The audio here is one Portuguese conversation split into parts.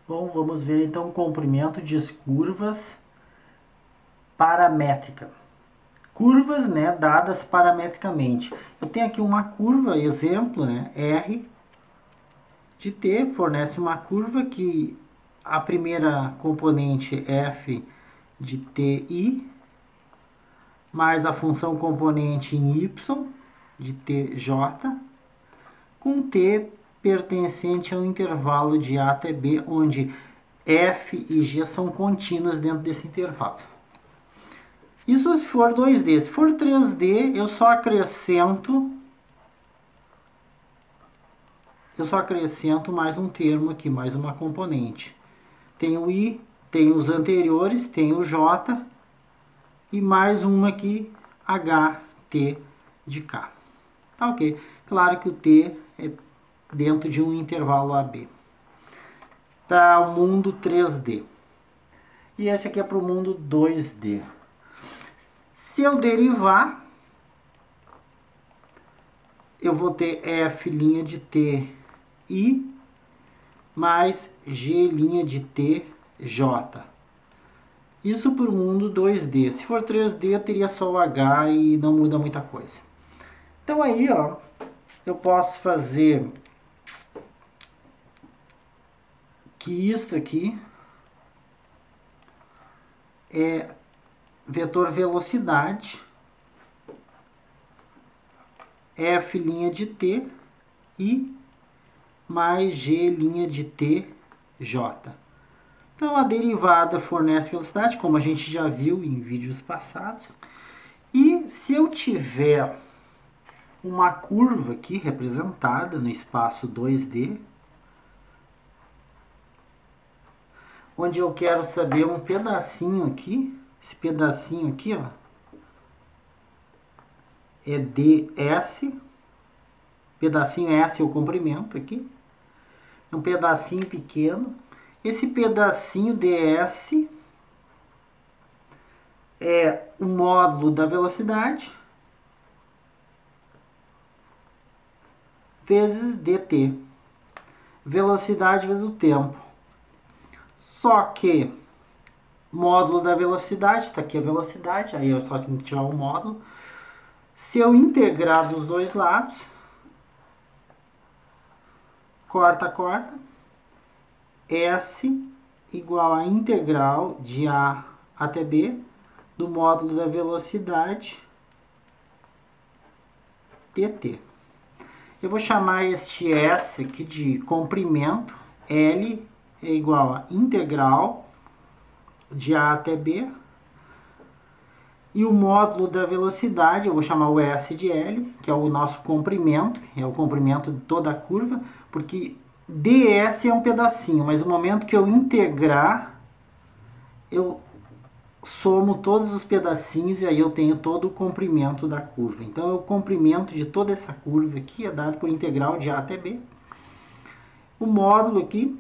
Bom, vamos ver então o comprimento de curvas paramétrica. Curvas, né, dadas parametricamente. Eu tenho aqui uma curva, exemplo, né, R de t, fornece uma curva que a primeira componente f de ti, mais a função componente em y de tj, com t pertencente ao intervalo de a até b, onde f e g são contínuos dentro desse intervalo. Isso se for 2D. Se for 3D, eu só acrescento mais um termo aqui, mais uma componente. Tem o i, tem os anteriores, tem o j e mais uma aqui, ht de k. Tá ok. Claro que o t é dentro de um intervalo AB. Para o mundo 3D. E esse aqui é para o mundo 2D. Se eu derivar, eu vou ter f' de t i mais g' de t j. Isso para o mundo 2D. Se for 3D, eu teria só o h e não muda muita coisa. Então aí, ó, eu posso fazer que isto aqui é vetor velocidade f' de t i mais g' de t j. Então a derivada fornece velocidade, como a gente já viu em vídeos passados. E se eu tiver uma curva aqui representada no espaço 2D, onde eu quero saber um pedacinho aqui, esse pedacinho aqui, ó, é ds, pedacinho S é o comprimento aqui, é um pedacinho pequeno. Esse pedacinho ds é o módulo da velocidade vezes dt. Velocidade vezes o tempo. Só que módulo da velocidade, está aqui a velocidade, aí eu só tenho que tirar o módulo. Se eu integrar dos dois lados, corta, S igual a integral de A até B do módulo da velocidade dt. Eu vou chamar este S aqui de comprimento. L é igual a integral de A até B. E o módulo da velocidade, eu vou chamar o S de L, que é o nosso comprimento, é o comprimento de toda a curva, porque ds é um pedacinho, mas no momento que eu integrar, eu somo todos os pedacinhos e aí eu tenho todo o comprimento da curva. Então, o comprimento de toda essa curva aqui é dado por integral de A até B. O módulo aqui,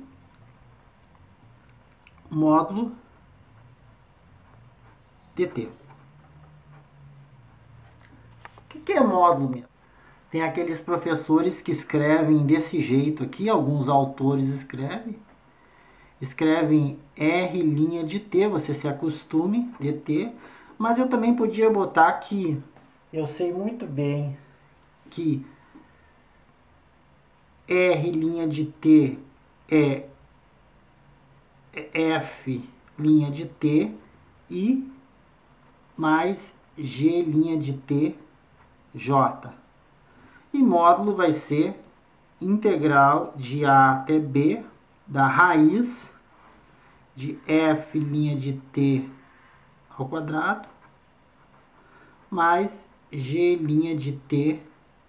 módulo dt. O que é módulo mesmo? Tem aqueles professores que escrevem desse jeito aqui, alguns autores escrevem R' de t, você se acostume, dt, mas eu também podia botar que eu sei muito bem que R' de t é f' de t i mais g' de t j. E módulo vai ser integral de A até B da raiz de f' de t ao quadrado mais g' de t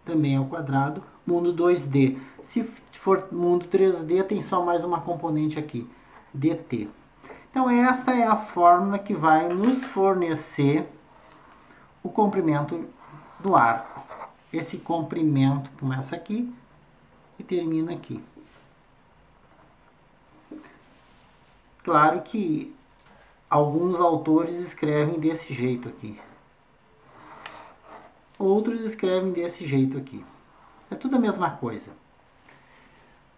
também ao quadrado, mundo 2D. Se for mundo 3D, tem só mais uma componente aqui, dt. Então esta é a fórmula que vai nos fornecer o comprimento do arco. Esse comprimento começa aqui e termina aqui. Claro que alguns autores escrevem desse jeito aqui. Outros escrevem desse jeito aqui. É tudo a mesma coisa.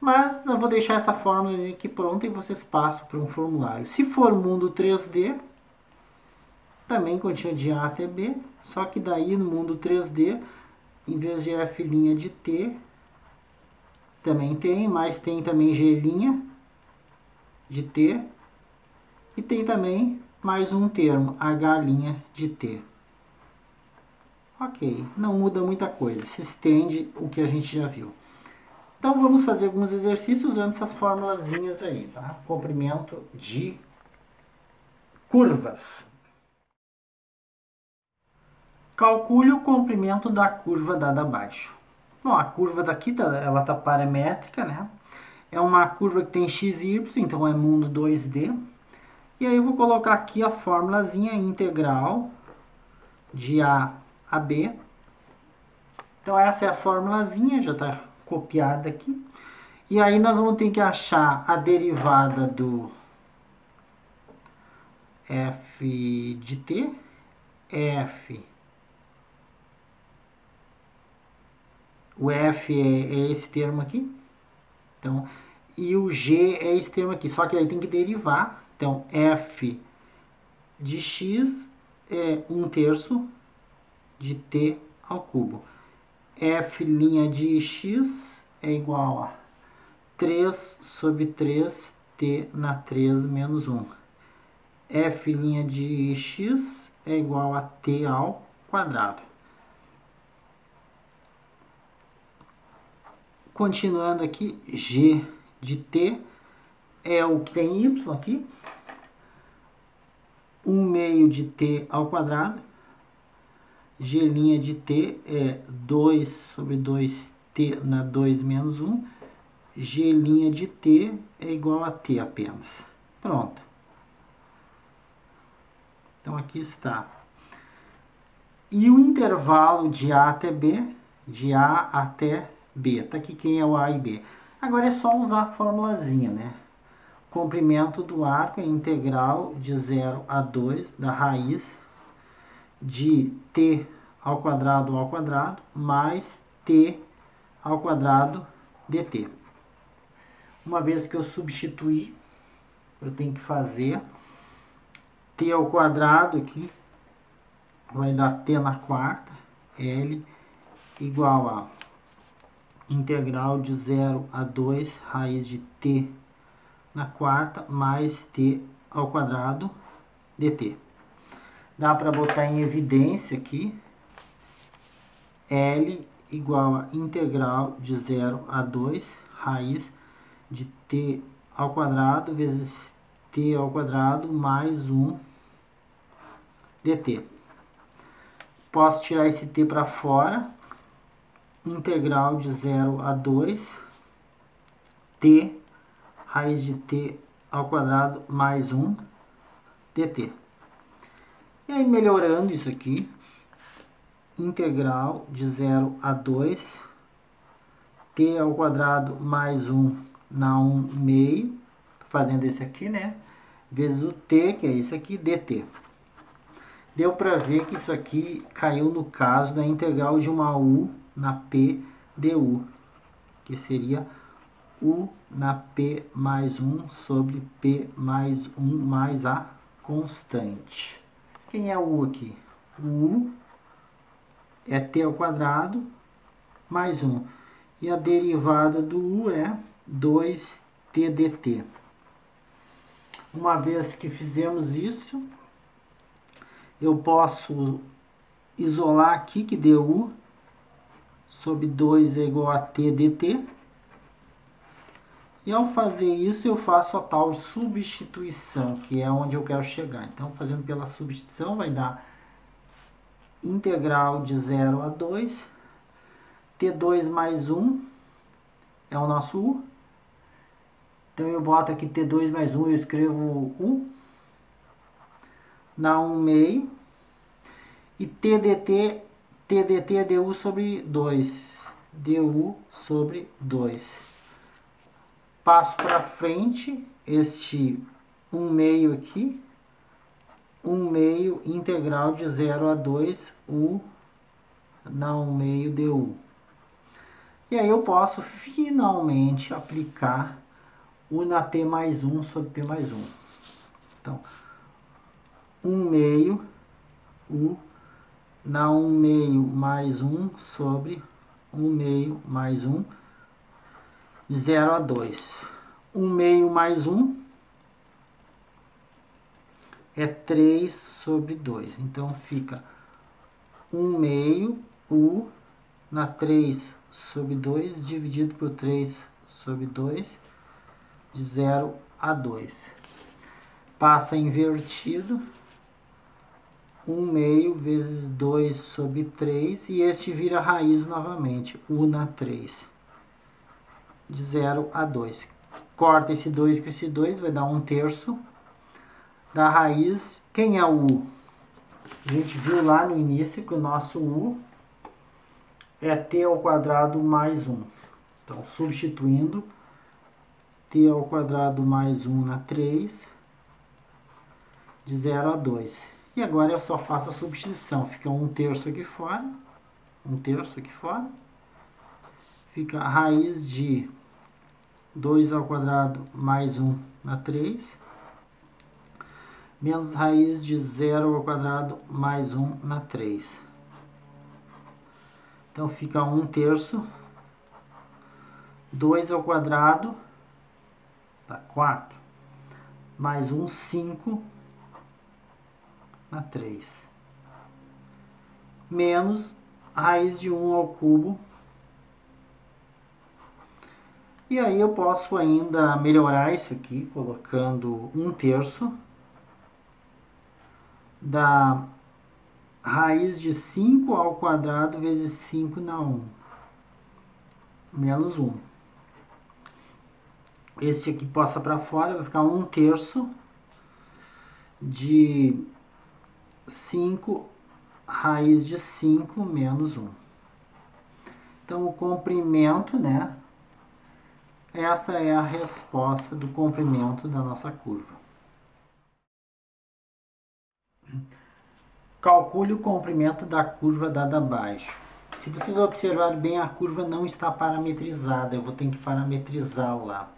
Mas eu vou deixar essa fórmula aqui pronta e vocês passam para um formulário. Se for mundo 3D, também continha de A até B, só que daí no mundo 3D, em vez de F' de T, também tem, mas tem também G' de T, e tem também mais um termo, H' de T. Ok, não muda muita coisa, se estende o que a gente já viu. Então vamos fazer alguns exercícios usando essas formulazinhas aí, tá? Comprimento de curvas. Calcule o comprimento da curva dada abaixo. Bom, a curva daqui ela tá paramétrica, né? É uma curva que tem x e y, então é mundo 2D. E aí eu vou colocar aqui a formulazinha integral de A a B. Então essa é a formulazinha, já está copiada aqui. E aí nós vamos ter que achar a derivada do f de t, o f é esse termo aqui, então, e o g é esse termo aqui, só que aí tem que derivar, então f de x é 1/3 de t ao cubo, f' de x é igual a 3 sobre 3t na 3 menos 1. F' de x é igual a t ao quadrado. Continuando aqui, g de t é o que tem y aqui. 1/2 de t ao quadrado. G' de t é 2 sobre 2t na 2 menos 1. G' de t é igual a t apenas. Pronto. Então aqui está. E o intervalo de A até B, de A até B. Tá aqui quem é o A e B. Agora é só usar a formulazinha, né? Comprimento do arco é integral de 0 a 2 da raiz de t ao quadrado mais t ao quadrado dt. Uma vez que eu substituir, eu tenho que fazer t ao quadrado aqui, vai dar t na quarta, L igual a integral de 0 a 2 raiz de t na quarta mais t ao quadrado dt. Dá para botar em evidência aqui, L igual a integral de 0 a 2 raiz de t ao quadrado vezes t ao quadrado mais 1 dt. Posso tirar esse t para fora, integral de 0 a 2 t raiz de t ao quadrado mais 1 dt. E aí, melhorando isso aqui, integral de 0 a 2 t ao quadrado mais 1 na 1/2, fazendo esse aqui, né? Vezes o t, que é esse aqui, dt. Deu para ver que isso aqui caiu no caso da integral de uma u na p du, que seria u na p mais 1 sobre p mais 1 mais a constante. Quem é o u aqui? O u é t ao quadrado mais 1. E a derivada do u é 2t dt. Uma vez que fizemos isso, eu posso isolar aqui que du sobre 2 é igual a t dt. E ao fazer isso, eu faço a tal substituição, que é onde eu quero chegar. Então, fazendo pela substituição, vai dar integral de 0 a 2, t2 mais 1 é o nosso u. Então, eu boto aqui t2 mais 1, eu escrevo u na 1/2. E t dt é du sobre 2. du sobre 2. Passo para frente este 1/2 aqui. 1/2 integral de 0 a 2 u na 1/2 du. E aí eu posso finalmente aplicar U na P mais 1 sobre P mais 1. Então, 1 meio U na 1 meio mais 1 sobre 1 meio mais 1, de 0 a 2. 1 meio mais 1 é 3 sobre 2. Então, fica 1 meio U na 3 sobre 2, dividido por 3 sobre 2, de 0 a 2. Passa invertido. 1 meio vezes 2 sobre 3, e este vira raiz novamente, U na 3, de 0 a 2. Corta esse 2 com esse 2, vai dar 1 terço da raiz. Quem é o U? A gente viu lá no início que o nosso U é t ao quadrado mais 1. Então, substituindo, t ao quadrado mais 1 na 3, de 0 a 2. E agora eu só faço a substituição. Fica 1 terço aqui fora. 1 terço aqui fora. Fica a raiz de 2 ao quadrado mais 1 na 3. Menos raiz de 0 ao quadrado mais 1 na 3. Então fica 1 terço. 2 ao quadrado. Tá, 4. Mais 1, 5. Na 3. Menos a raiz de 1 ao cubo. E aí eu posso ainda melhorar isso aqui, colocando 1 terço da raiz de 5 ao quadrado vezes 5 na 1. Menos 1. Este aqui passa para fora, vai ficar 1 terço de 5 raiz de 5 menos 1. Então, o comprimento, né? Esta é a resposta do comprimento da nossa curva. Calcule o comprimento da curva dada abaixo. Se vocês observarem bem, a curva não está parametrizada. Eu vou ter que parametrizá-la.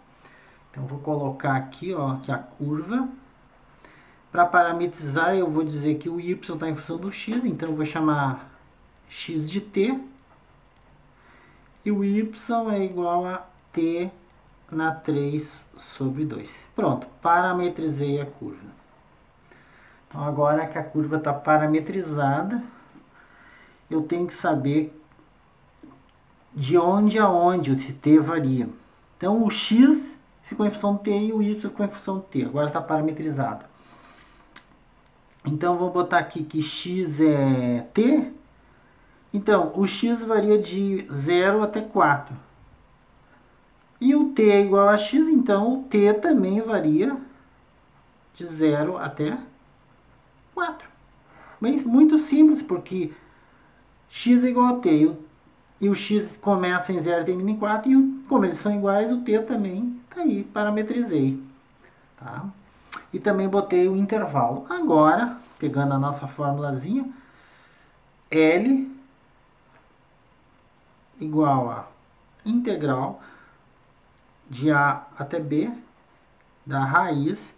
Então, eu vou colocar aqui, ó, que a curva... Para parametrizar, eu vou dizer que o y está em função do x, então eu vou chamar x de t. E o y é igual a t na 3 sobre 2. Pronto, parametrizei a curva. Então, agora que a curva está parametrizada, eu tenho que saber de onde a onde esse t varia. Então, o x ficou em função do t e o y ficou em função do t. Agora está parametrizado. Então, vou botar aqui que x é t. Então, o x varia de 0 até 4. E o t é igual a x, então o t também varia de 0 até 4. Mas muito simples, porque x é igual a t. E o x começa em 0 e termina em 4. E como eles são iguais, o t também está aí, parametrizei. Tá? E também botei o intervalo. Agora, pegando a nossa formulazinha, L igual a integral de A até B da raiz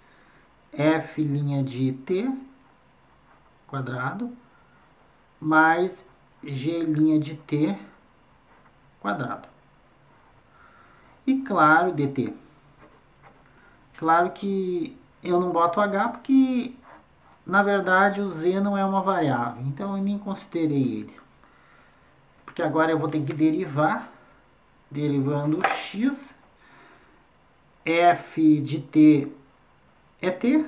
f' de t quadrado mais g' de t quadrado. E claro, dt. Claro que eu não boto h porque, na verdade, o z não é uma variável. Então, eu nem considerei ele. Porque agora eu vou ter que derivar. Derivando o x. F de t é t.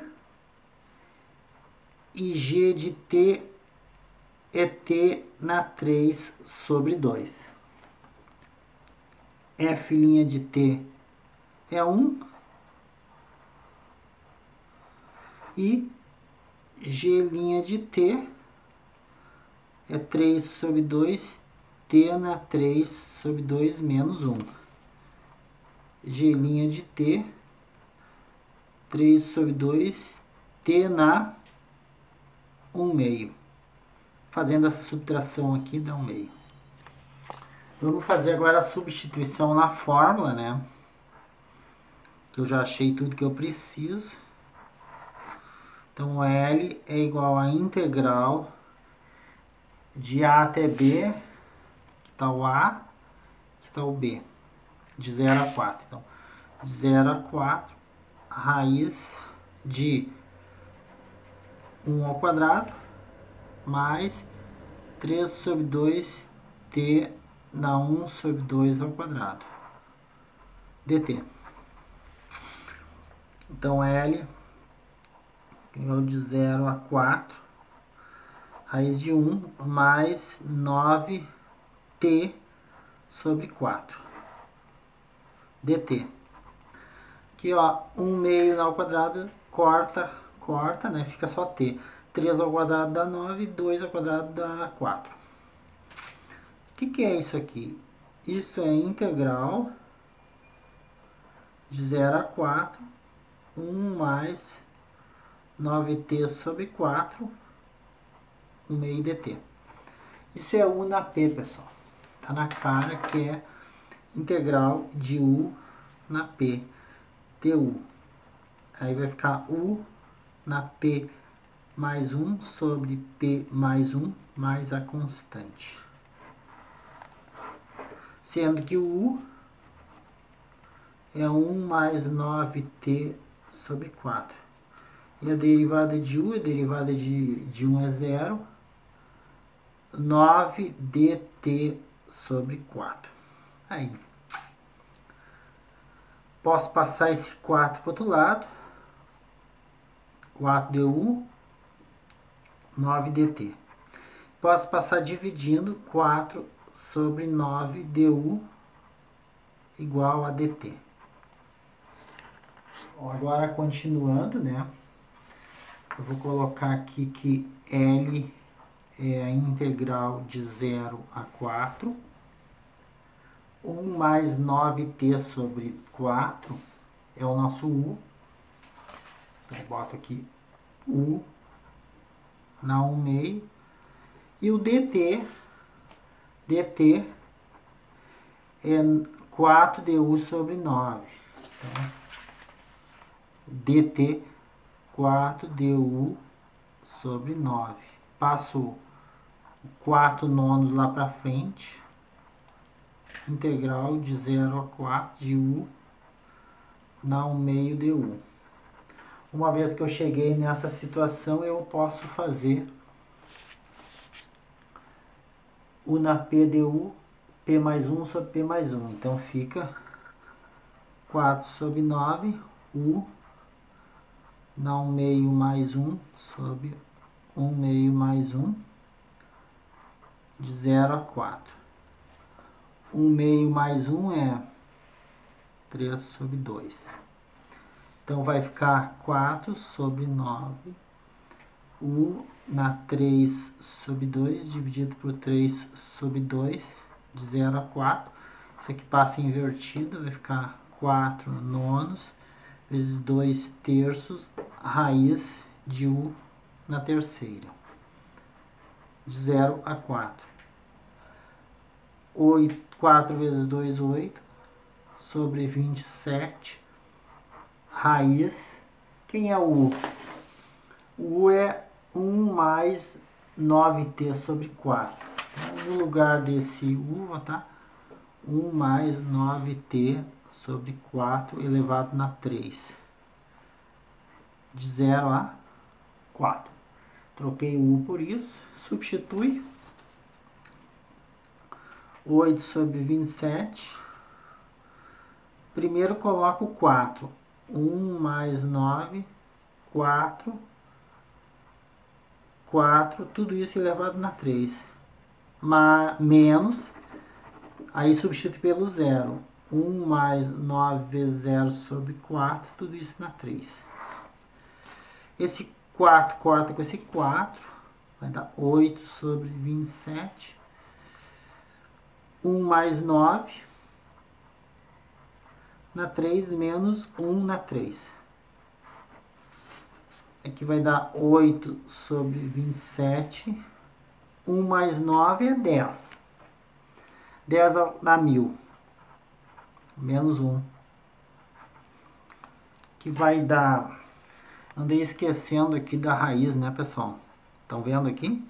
E g de t é t na 3 sobre 2. F' de t é 1. E g' de t é 3 sobre 2, t na 3 sobre 2 menos 1. G' de t, 3 sobre 2, t na 1 meio. Fazendo essa subtração aqui, dá 1 meio. Vamos fazer agora a substituição na fórmula, né? Que eu já achei tudo que eu preciso. Então, L é igual a integral de A até B, que está o A, que está o B, de 0 a 4. Então, de 0 a 4, raiz de 1 ao quadrado, mais 3 sobre 2t dá 1 sobre 2 ao quadrado, dt. Então, L é de 0 a 4, raiz de 1 mais 9t sobre 4, dt. Aqui, ó, 1 meio ao quadrado, corta, né? Fica só t. 3 ao quadrado dá 9, 2 ao quadrado dá 4. O que é isso aqui? Isto é integral de 0 a 4, 1 mais 9t sobre 4, 1 meio dt. Isso é u na p, pessoal. Tá na cara que é integral de u na p, du. Aí vai ficar u na p mais 1 sobre p mais 1 mais a constante. Sendo que o u é 1 mais 9t sobre 4. E a derivada de u, a derivada de 1 é 0. 9 dt sobre 4. Aí. Posso passar esse 4 para o outro lado. 4 du, 9 dt. Posso passar dividindo 4 sobre 9 du igual a dt. Agora, continuando, né? Eu vou colocar aqui que L é a integral de 0 a 4. 1 mais 9t sobre 4 é o nosso u. Eu boto aqui u na 1 meio. E o dt é 4 du sobre 9. Então, dt 4 du sobre 9. Passo 4 nonos lá para frente. Integral de 0 a 4 de u na 1 meio du. Uma vez que eu cheguei nessa situação, eu posso fazer u na p du, p mais 1 sobre p mais 1. Então, fica 4 sobre 9, u na 1 meio mais 1 sobre 1 meio mais 1, de 0 a 4. 1 meio mais 1 é 3 sobre 2. Então, vai ficar 4 sobre 9, u na 3 sobre 2, dividido por 3 sobre 2, de 0 a 4. Isso aqui passa invertido, vai ficar 4 nonos, vezes 2 terços, raiz de u na terceira, de 0 a 4. 4 vezes 2, 8, sobre 27, raiz. Quem é o u? O u é 1 mais 9t sobre 4. Então, no lugar desse u, vou botar 1 mais 9t sobre 4 elevado na 3. De 0 a 4. Troquei o u por isso. Substitui. 8 sobre 27. Primeiro coloco 4. 1 mais 9, 4. 4, tudo isso elevado na 3. Menos, aí substitui pelo 0. 1 mais 9 vezes 0 sobre 4, tudo isso na 3. Esse 4 corta com esse 4, vai dar 8 sobre 27. 1 mais 9 na 3 menos 1 na 3. Aqui vai dar 8 sobre 27. 1 mais 9 é 10. 10 dá 1000. Menos 1. Que vai dar... Andei esquecendo aqui da raiz, né, pessoal? Estão vendo aqui?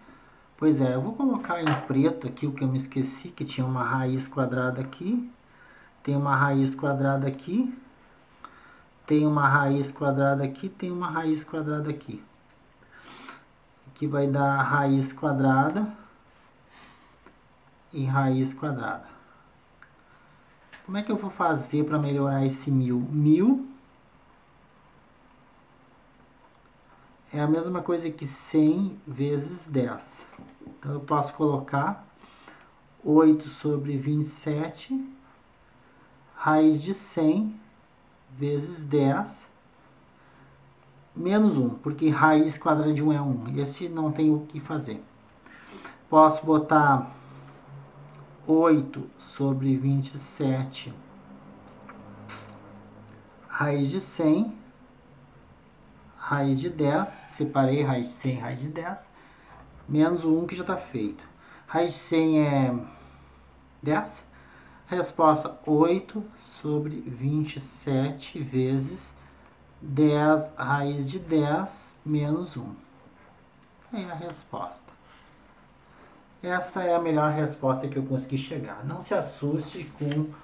Pois é, eu vou colocar em preto aqui o que eu me esqueci, que tinha uma raiz quadrada aqui. Tem uma raiz quadrada aqui. Tem uma raiz quadrada aqui, tem uma raiz quadrada aqui. Aqui vai dar raiz quadrada e raiz quadrada. Como é que eu vou fazer para melhorar esse 1000? 1000 é a mesma coisa que 100 vezes 10. Então, eu posso colocar 8 sobre 27, raiz de 100 vezes 10, menos 1, porque raiz quadrada de 1 é 1. Esse não tem o que fazer. Posso botar 8 sobre 27, raiz de 100, raiz de 10, separei raiz de 100 e raiz de 10, menos o 1 que já está feito. Raiz de 100 é 10. Resposta 8 sobre 27 vezes 10 raiz de 10 menos 1. É a resposta. Essa é a melhor resposta que eu consegui chegar. Não se assuste com o